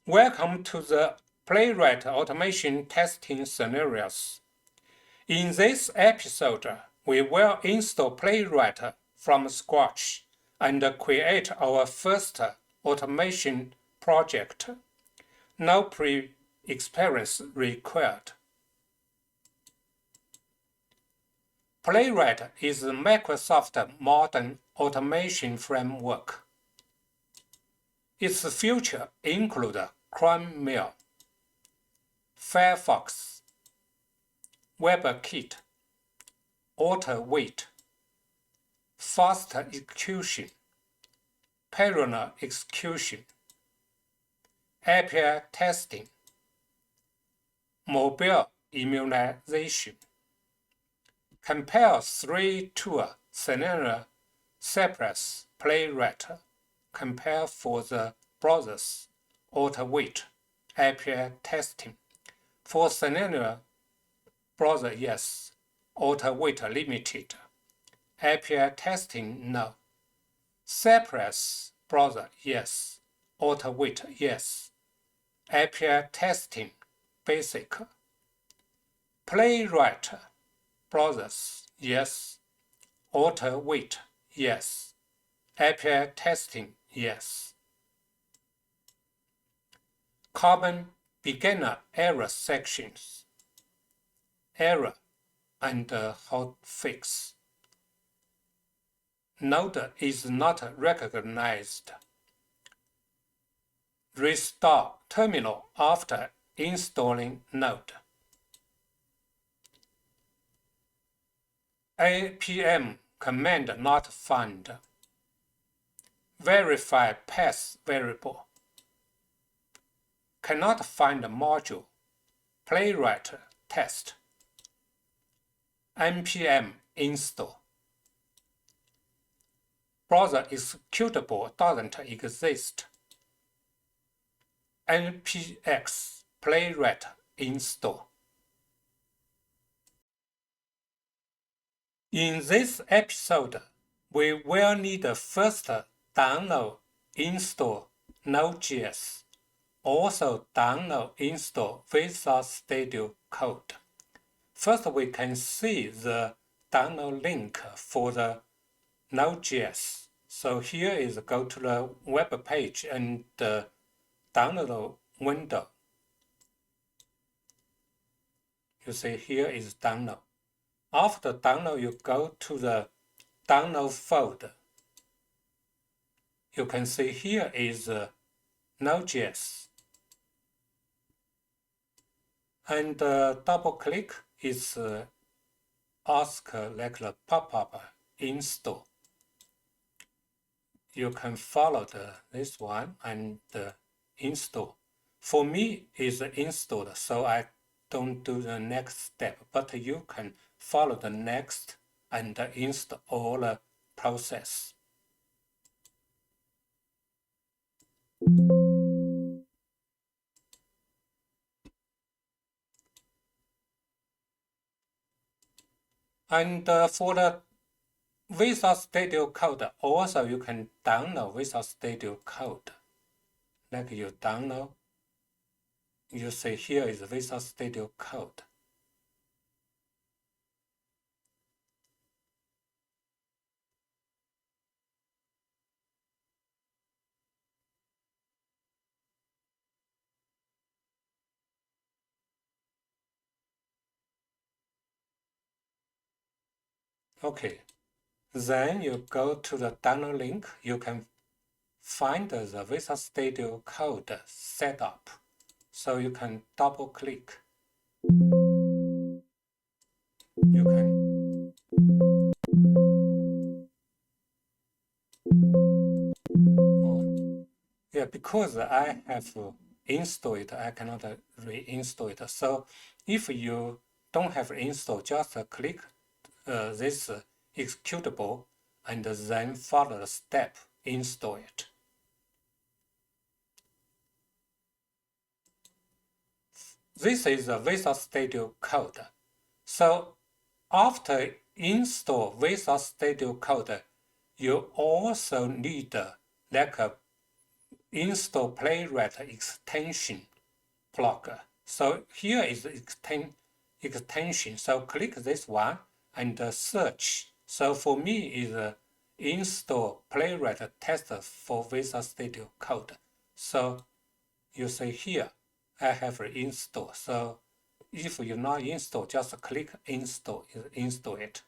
Welcome to the Playwright automation testing scenarios. In this episode, we will install Playwright from scratch and create our first automation project. No pre-experience required. Playwright is Microsoft's modern automation framework. Its features include Chromium, Firefox, WebKit, auto-wait, fast execution, parallel execution, API testing, mobile immunization. Compare three tools: Selenium, Cypress, Playwright. Compare for the browsers, auto-wait, API testing. For Selenium browser, yes. Auto-wait limited. API testing, no. Cypress browser, yes. Auto-wait, yes. API testing, basic. Playwright browsers, yes. Auto-wait, yes. API testing, yes. Common beginner error sections. Error and hotfix. Node is not recognized. Restore terminal after installing Node. APM command not found. Verify path variable. Cannot find module. Playwright test. npm install. Browser executable doesn't exist. npx playwright install. In this episode, we will need first download, install Node.js. Also download, install Visual Studio Code. First, we can see the download link for the Node.js. So here is go to the web page and download window. You see here is download. After download, you go to the download folder. You can see here is Node.js. And double click is ask like the pop-up install. You can follow this one and install. For me, it's installed, so I don't do the next step, but you can follow the next and install all the process. And for the Visual Studio Code, also you can download Visual Studio Code. Like you download, you see here is Visual Studio Code. Okay, then you go to the download link. You can find the Visual Studio Code setup. So you can double click. You can yeah, because I have installed it, I cannot reinstall it. So if you don't have install, just click this executable and then follow the step, install it. This is the Visual Studio Code. So after install Visual Studio Code, you also need like a install Playwright extension block. So here is the extension. So click this one and search. So for me is install Playwright tester for Visual Studio Code. So you see here, I have install. So if you not install, just click install, install it.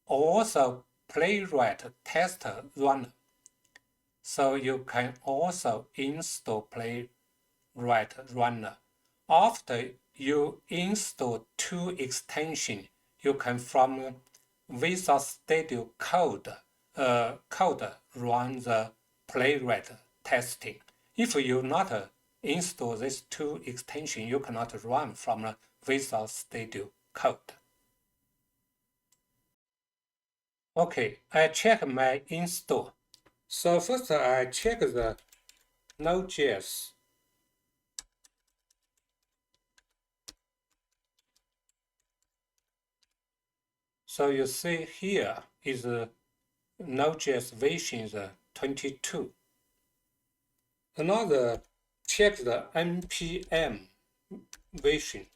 Also Playwright tester runner. So you can also install Playwright runner. After you install two extensions, you can from Visual Studio Code run the Playwright testing. If you not install these two extensions, you cannot run from Visual Studio Code. Okay, I check my install. So first I check the Node.js. So you see here is Node.js version 22. Another check the npm version.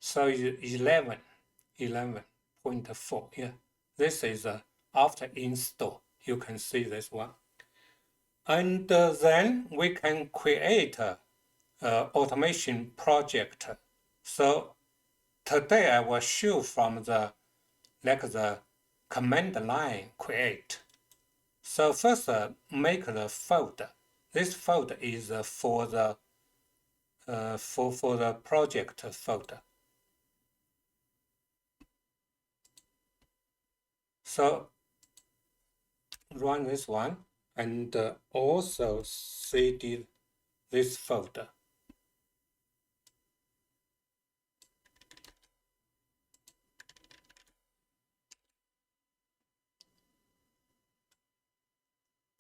So 11.4. Yeah, this is after install. You can see this one. And then we can create automation project. So today I will show from the command line create. So first make the folder. This folder is for the project folder. So run this one and also cd this folder.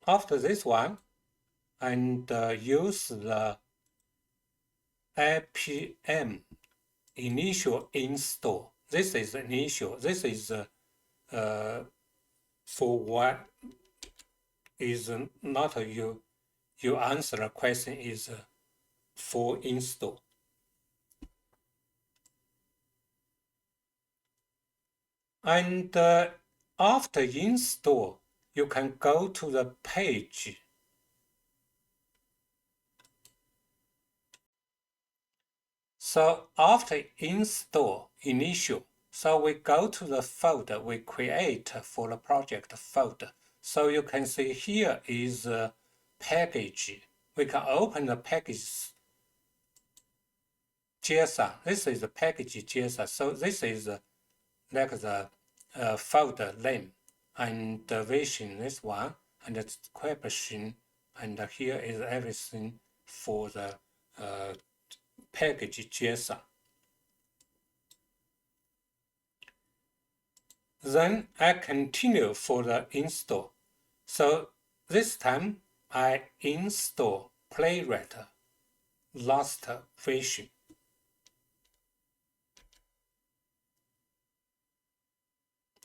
After this one, and use the npm initial install. This is initial. This is for what is not you answer a question is for install. And after install, you can go to the page. So after install initial, so we go to the folder we create for the project folder. So you can see here is package. We can open the package.json. This is the package.json. So this is like the folder name and the version, this one, and the description, and here is everything for the package.json. Then I continue for the install. So this time I install Playwright last version.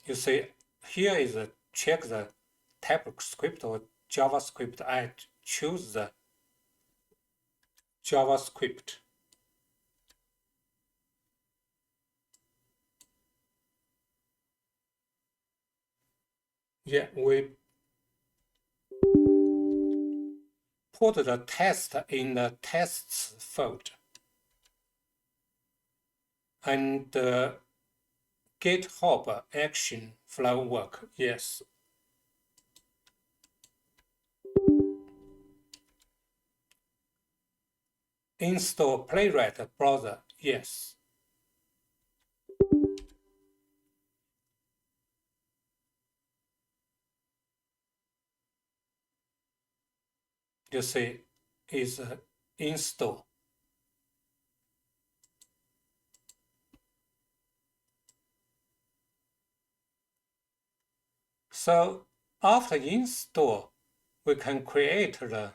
You see here is check the TypeScript or JavaScript. I choose the JavaScript. Yeah, we put the test in the tests folder. And GitHub action flow work, yes. Install Playwright browser, yes. You see, is install. So after install, we can create the,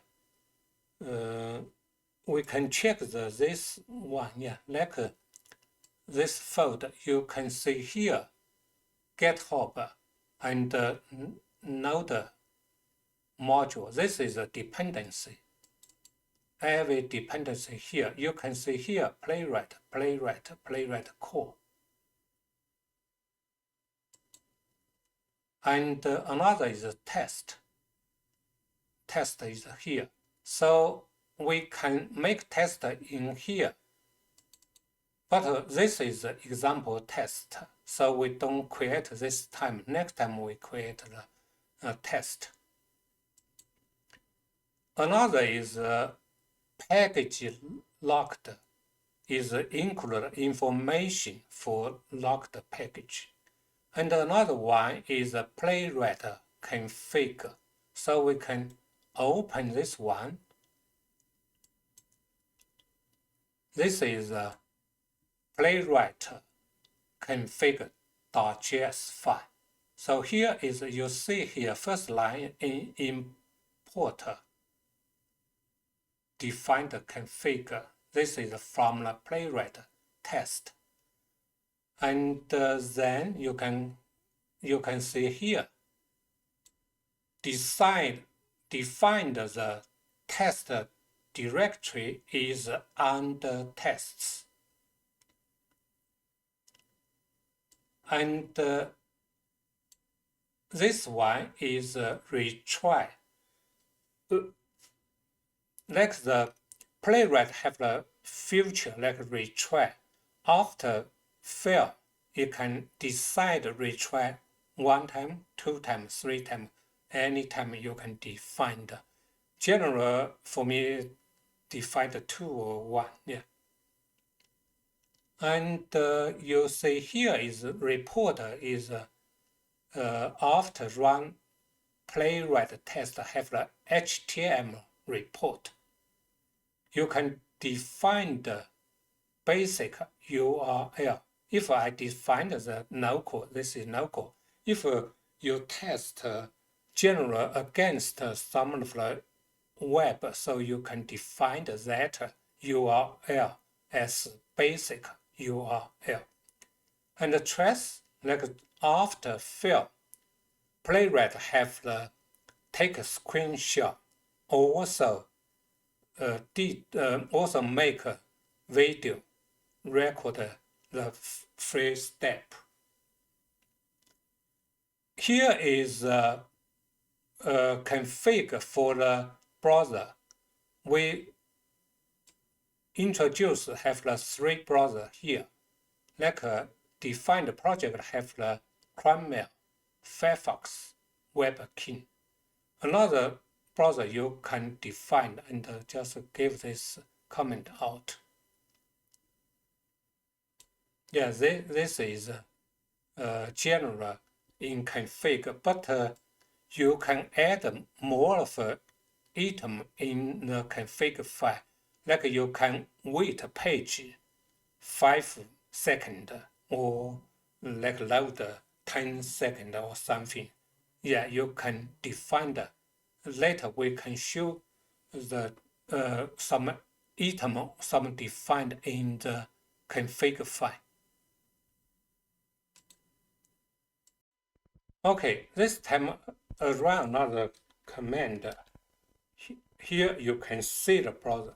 we can check this one, yeah, like this folder. You can see here, GitHub and Node module. This is a dependency. Every dependency here, you can see here, Playwright core. And another is a test. Test is here. So we can make test in here. But this is an example test. So we don't create this time. Next time we create the test. Another is package locked, is include information for locked package. And another one is a Playwright config. So we can open this one. This is a Playwright config.js file. So here is, you see here, first line in import define the config. This is from the Playwright test. And then you can see here, define the test directory is under tests. And this one is retry. Like the Playwright have the feature like retry. After fail, you can decide retry 1 time, 2 times, 3 times. Anytime you can define. General for me defined 2 or 1. Yeah. And you see here is report is after run Playwright test have the HTML report. You can define the basic URL. If I define the no code, this is no code. If you test general against some of the web, so you can define that URL as basic URL. And the trace, like after fail, Playwright have the take a screenshot, also also make a video, record the first step. Here is a config for the browser. We introduce have the 3 browser here. Like defined project have the Chromium, Firefox, WebKit. Another browser you can define and just give this comment out. Yeah, this is general in config, but you can add more of item in the config file. Like you can wait a page 5 seconds or like load 10 seconds or something. Yeah, you can define that. Later we can show the some item, some defined in the config file. Okay, this time run another command. Here you can see the browser.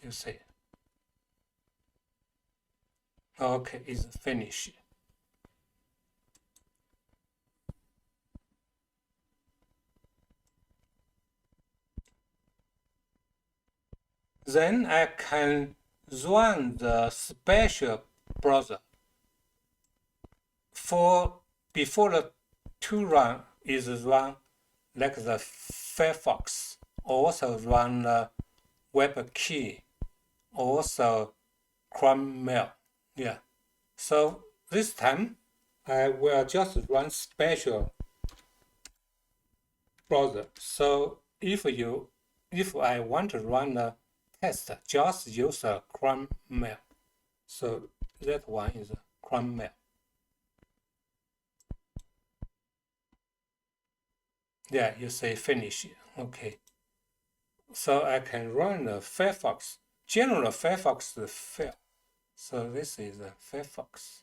You see. Okay, it's finished. Then I can run the special browser. Before the to run is run like the Firefox, also run the WebKit, also Chromium. Yeah. So this time I will just run special browser. So if I want to run a test, just use a Chromium. So that one is Chromium. Yeah, you say finish. Okay. So I can run the Firefox. General Firefox fail. So this is Firefox.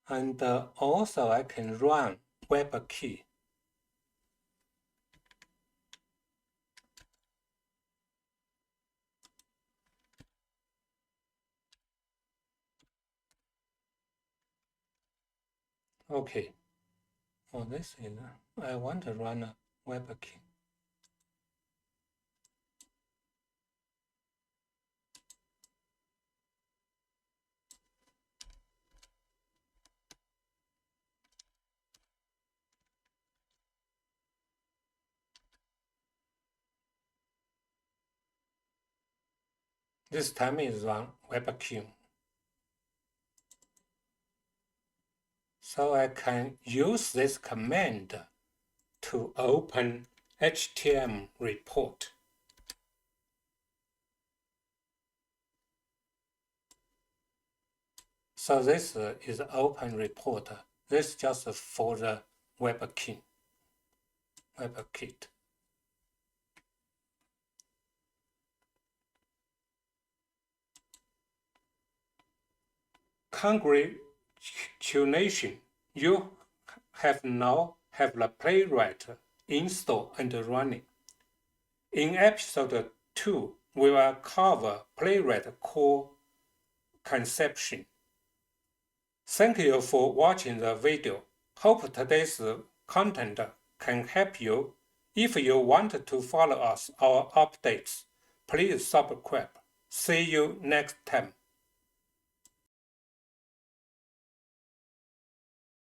And also I can run WebKit. Okay. Oh, this is, I want to run a WebKit. This time is run WebKit. So I can use this command to open HTML report. So this is open report. This just for the WebKit. Congratulations, you have now have the Playwright installed and running. In episode 2, we will cover Playwright core conception. Thank you for watching the video. Hope today's content can help you. If you want to follow us our updates, please subscribe. See you next time.